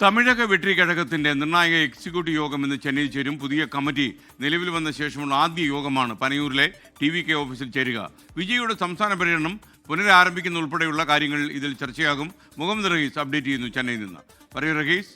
തമിഴക വെട്രി കഴകത്തിന്റെ നിർണായക എക്സിക്യൂട്ടീവ് യോഗം ഇന്ന് ചെന്നൈയിൽ ചേരും. പുതിയ കമ്മിറ്റി നിലവിൽ വന്ന ശേഷമുള്ള ആദ്യ യോഗമാണ് പനയൂരിലെ TVK ഓഫീസിൽ ചേരുക. വിജയുടെ സംസ്ഥാന പര്യടനം പുനരാരംഭിക്കുന്ന ഉൾപ്പെടെയുള്ള കാര്യങ്ങൾ ഇതിൽ ചർച്ചയാകും. മുഹമ്മദ് റഹീസ് അപ്ഡേറ്റ് ചെയ്യുന്നു ചെന്നൈയിൽ നിന്ന്. പറയൂ റഹീസ്.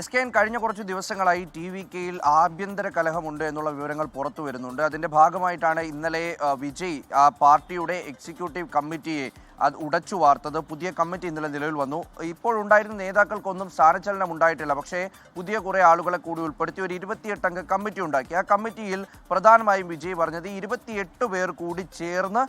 SKN കഴിഞ്ഞ കുറച്ച് ദിവസങ്ങളായി TVKയിൽ ആഭ്യന്തര കലഹമുണ്ട് എന്നുള്ള വിവരങ്ങൾ പുറത്തു വരുന്നുണ്ട്. അതിന്റെ ഭാഗമായിട്ടാണ് ഇന്നലെ വിജയ് ആ പാർട്ടിയുടെ എക്സിക്യൂട്ടീവ് കമ്മിറ്റിയെ അത് ഉടച്ചു വാർത്തത്. പുതിയ കമ്മിറ്റി ഇന്നലെ നിലവിൽ വന്നു. ഇപ്പോഴുണ്ടായിരുന്ന നേതാക്കൾക്കൊന്നും സ്ഥാനചലനം ഉണ്ടായിട്ടില്ല. പക്ഷേ പുതിയ കുറേ ആളുകളെ കൂടി ഉൾപ്പെടുത്തി ഒരു 28 അംഗ കമ്മിറ്റി ഉണ്ടാക്കി. ആ കമ്മിറ്റിയിൽ പ്രധാനമായും വിജയ് പറഞ്ഞത് 28 പേർ കൂടി ചേർന്ന്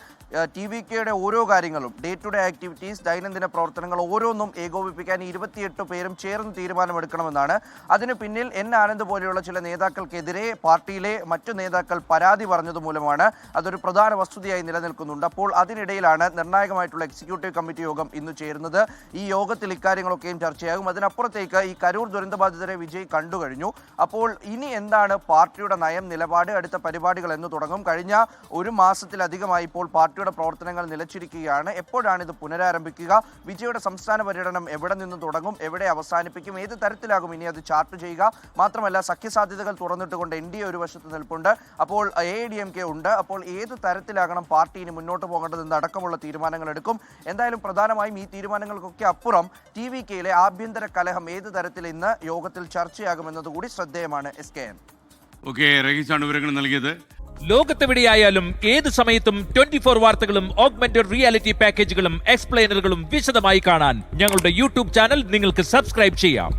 TVKയുടെ ഓരോ കാര്യങ്ങളും ഡേ ടു ഡേ ആക്ടിവിറ്റീസ്, ദൈനംദിന പ്രവർത്തനങ്ങൾ ഓരോന്നും ഏകോപിപ്പിക്കാൻ 28 പേരും ചേർന്ന് തീരുമാനമെടുക്കണമെന്നാണ്. അതിന് പിന്നിൽ ആനന്ദ് പോലെയുള്ള ചില നേതാക്കൾക്കെതിരെ പാർട്ടിയിലെ മറ്റു നേതാക്കൾ പരാതി പറഞ്ഞത് മൂലമാണ് അതൊരു പ്രധാന വസ്തുതയായി നിലനിൽക്കുന്നുണ്ട്. അപ്പോൾ അതിനിടയിലാണ് നിർണായകമായിട്ടുള്ള എക്സിക്യൂട്ടീവ് കമ്മിറ്റി യോഗം ഇന്ന് ചേരുന്നത്. ഈ യോഗത്തിൽ ഇക്കാര്യങ്ങളൊക്കെയും ചർച്ചയാകും. അതിനപ്പുറത്തേക്ക് ഈ കരൂർ ദുരന്തബാധിതരെ വിജയ് കണ്ടുകഴിഞ്ഞു. അപ്പോൾ ഇനി എന്താണ് പാർട്ടിയുടെ നയം, നിലപാട്, അടുത്ത പരിപാടികൾ എന്ന് തുടങ്ങും. കഴിഞ്ഞ ഒരു മാസത്തിലധികമായി ഇപ്പോൾ പാർട്ടിയുടെ പ്രവർത്തനങ്ങൾ നിലച്ചിരിക്കുകയാണ്. എപ്പോഴാണ് ഇത് പുനരാരംഭിക്കുക? വിജയുടെ സംസ്ഥാന പര്യടനം എവിടെ നിന്ന് തുടങ്ങും, എവിടെ അവസാനിപ്പിക്കും, ഏത് തരത്തിലാകും ഇനി അത് ചാർട്ട് ചെയ്യുക? മാത്രമല്ല സഖ്യസാധ്യതകൾ തുറന്നിട്ടുകൊണ്ട് NDA ഒരു വശത്ത് നിൽപ്പുണ്ട്, അപ്പോൾ AIADMK ഉണ്ട്. അപ്പോൾ ഏത് തരത്തിലാകണം പാർട്ടി ഇനി മുന്നോട്ട് പോകേണ്ടതെന്ന് അടക്കമുള്ള തീരുമാനങ്ങൾ എടുക്കും. എന്തായാലും പ്രധാനമായും ഈ തീരുമാനങ്ങൾക്കൊക്കെ അപ്പുറം TVKയിലെ ആഭ്യന്തര കലഹം ഏത് തരത്തിൽ ഇന്ന് യോഗത്തിൽ ചർച്ചയാകുമെന്നതുകൂടി ശ്രദ്ധേയമാണ്. SKN. റഹീസാണ് വിവരങ്ങൾ നൽകിയത്. ലോകത്തെവിടെയായാലും ഏത് സമയത്തും 24 വാർത്തകളും ഓഗ്മെന്റഡ് റിയാലിറ്റി പാക്കേജുകളും എക്സ്പ്ലെയിനറുകളും വിശദമായി കാണാൻ ഞങ്ങളുടെ YouTube ചാനൽ നിങ്ങൾക്ക് സബ്സ്ക്രൈബ് ചെയ്യാം.